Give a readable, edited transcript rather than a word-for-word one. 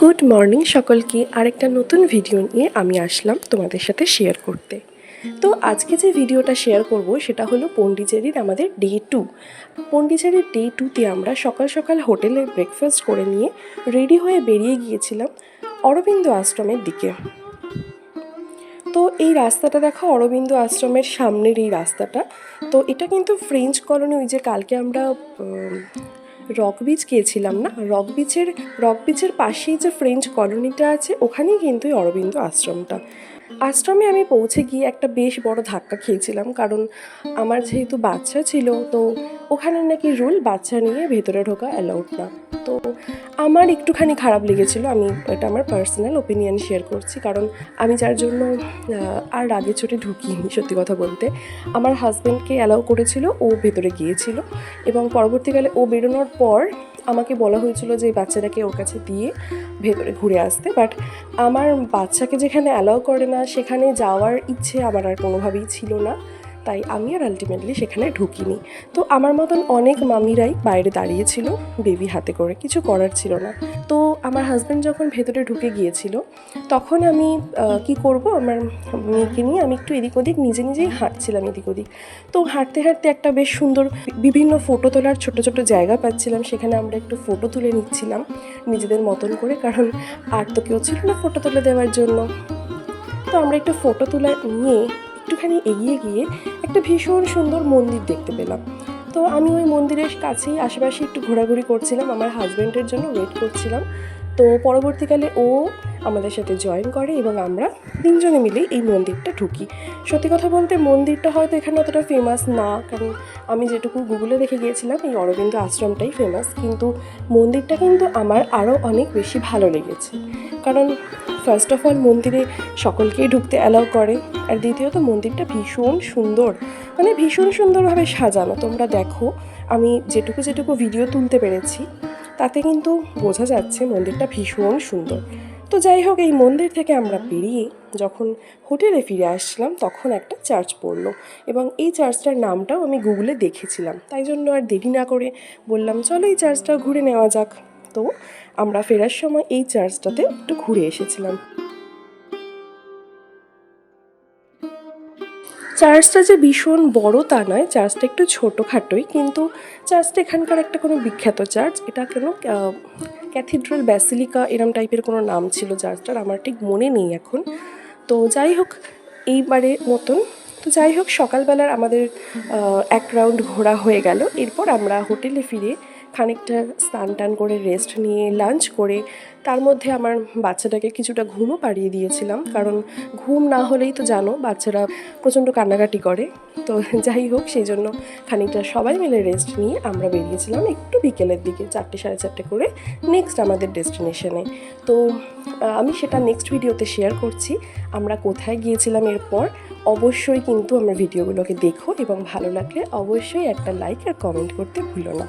Good morning সকলকে। আরেকটা নতুন ভিডিও নিয়ে আমি আসলাম তোমাদের সাথে শেয়ার করতে। তো আজকে যে ভিডিওটা শেয়ার করব সেটা হলো পন্ডিচেরির আমাদের ডে 2। পন্ডিচেরির ডে 2তে আমরা সকাল সকাল হোটেলে ব্রেকফাস্ট করে নিয়ে রেডি হয়ে বেরিয়ে গিয়েছিলাম অরবিন্দ আশ্রমের দিকে। তো এই রাস্তাটা দেখো, অরবিন্দ আশ্রমের সামনের এই রাস্তাটা। তো এটা কিন্তু ফ্রেঞ্চ কলোনি, ওই যে কালকে আমরা রক বিচ গিয়েছিলাম না, রক বিচের পাশেই যে ফ্রেঞ্চ কলোনিটা আছে ওখানেই কিন্তু এই অরবিন্দ আশ্রমে আমি পৌঁছে গিয়ে একটা বেশ বড় ধাক্কা খেয়েছিলাম, কারণ আমার যেহেতু বাচ্চা ছিল, তো ওখানে নাকি রুল বাচ্চা নিয়ে ভেতরে ঢোকা অ্যালাউড না। তো আমার একটুখানি খারাপ লেগেছিলো। আমি এটা আমার পার্সোনাল ওপিনিয়ন শেয়ার করছি, কারণ আমি যার জন্য আর রাগে চোটে ঢুকিনি। সত্যি কথা বলতে আমার হাজব্যান্ডকে অ্যালাউ করেছিল, ও ভেতরে গিয়েছিল এবং পরবর্তীকালে ও বেরোনোর পর আমাকে বলা হয়েছিল যে এই বাচ্চাটাকে ওর কাছে দিয়ে ভেতরে ঘুরে আসতে। বাট আমার বাচ্চাকে যেখানে অ্যালাউ করে না সেখানে যাওয়ার ইচ্ছে আমার আর কোনোভাবেই ছিল না, তাই আমি আর আলটিমেটলি সেখানে ঢুকিনি। তো আমার মতন অনেক মামিরাই বাইরে দাঁড়িয়েছিল বেবি হাতে করে, কিছু করার ছিল না। তো আমার হাজব্যান্ড যখন ভেতরে ঢুকে গিয়েছিল তখন আমি কি করব, আমার মেয়েকে নিয়ে আমি একটু এদিক ওদিক নিজেই হাঁটছিলাম এদিক ওদিক। তো হাঁটতে হাঁটতে একটা বেশ সুন্দর বিভিন্ন ফটো তোলার ছোট ছোট জায়গা পাচ্ছিলাম, সেখানে আমরা একটু ফটো তুলে নিচ্ছিলাম নিজেদের মতন করে, কারণ আর তো কেউ ছিল না ফটো তুলে দেওয়ার জন্য। তো আমরা একটু ফটো তোলা নিয়ে একটুখানি এগিয়ে গিয়ে একটা ভীষণ সুন্দর মন্দির দেখতে পেলাম। তো আমি ওই মন্দিরের কাছেই আশেপাশে একটু ঘোরাঘুরি করছিলাম, আমার হাজব্যান্ডের জন্য ওয়েট করছিলাম। তো পরবর্তীকালে ও আমাদের সাথে জয়েন করে এবং আমরা তিনজনে মিলেই এই মন্দিরটা ঢুকি। সত্যি কথা বলতে মন্দিরটা হয়তো এখানে অতটা ফেমাস না, কারণ আমি যেটুকু গুগলে দেখে গিয়েছিলাম এই অরবিন্দ আশ্রমটাই ফেমাস, কিন্তু মন্দিরটা কিন্তু আমার আরও অনেক বেশি ভালো লেগেছে। কারণ ফার্স্ট অফ অল মন্দিরে সকলকেই ঢুকতে অ্যালাউ করে, আর দ্বিতীয়ত মন্দিরটা ভীষণ সুন্দর, মানে ভীষণ সুন্দরভাবে সাজানো। তোমরা দেখো, আমি যেটুকু ভিডিও তুলতে পেরেছি তাতে কিন্তু বোঝা যাচ্ছে মন্দিরটা ভীষণ সুন্দর। তো যাই হোক, এই মন্দির থেকে আমরা বেরিয়ে যখন হোটেলে ফিরে আসছিলাম তখন একটা চার্চ পড়লো, এবং এই চার্চটার নামটাও আমি গুগলে দেখেছিলাম, তাই জন্য আর দেরি না করে বললাম চলো এই চার্চটাও ঘুরে নেওয়া যাক। তো আমরা ফেরার সময় এই চার্চটাতে একটু ঘুরে এসেছিলাম। চার্চটা যে ভীষণ বড় তা নয়, চার্চটা একটু ছোটোখাটোই, কিন্তু চার্চটা এখানকার একটা কোনো বিখ্যাত চার্চ। এটা কেন ক্যাথিড্রাল ব্যাসিলিকা এরম টাইপের কোনো নাম ছিল চার্চটার, আমার ঠিক মনে নেই এখন। তো যাই হোক, এইবারের মতন তো যাই হোক সকালবেলার আমাদের এক রাউন্ড ঘোরা হয়ে গেল। এরপর আমরা হোটেলে ফিরে খানিকটা স্নান টান করে রেস্ট নিয়ে লাঞ্চ করে তার মধ্যে আমার বাচ্চাটাকে কিছুটা ঘুমও পাড়িয়ে দিয়েছিলাম, কারণ ঘুম না হলেই তো জানো বাচ্চারা প্রচণ্ড কান্নাকাটি করে। তো যাই হোক, সেই জন্য খানিকটা সবাই মিলে রেস্ট নিয়ে আমরা বেরিয়েছিলাম একটু বিকেলের দিকে 4টে সাড়ে 4টে করে নেক্সট আমাদের ডেস্টিনেশনে। তো আমি সেটা নেক্সট ভিডিওতে শেয়ার করছি আমরা কোথায় গিয়েছিলাম। এরপর অবশ্যই কিন্তু আমার ভিডিওগুলোকে দেখো এবং ভালো লাগলে অবশ্যই একটা লাইক আর কমেন্ট করতে ভুলো না।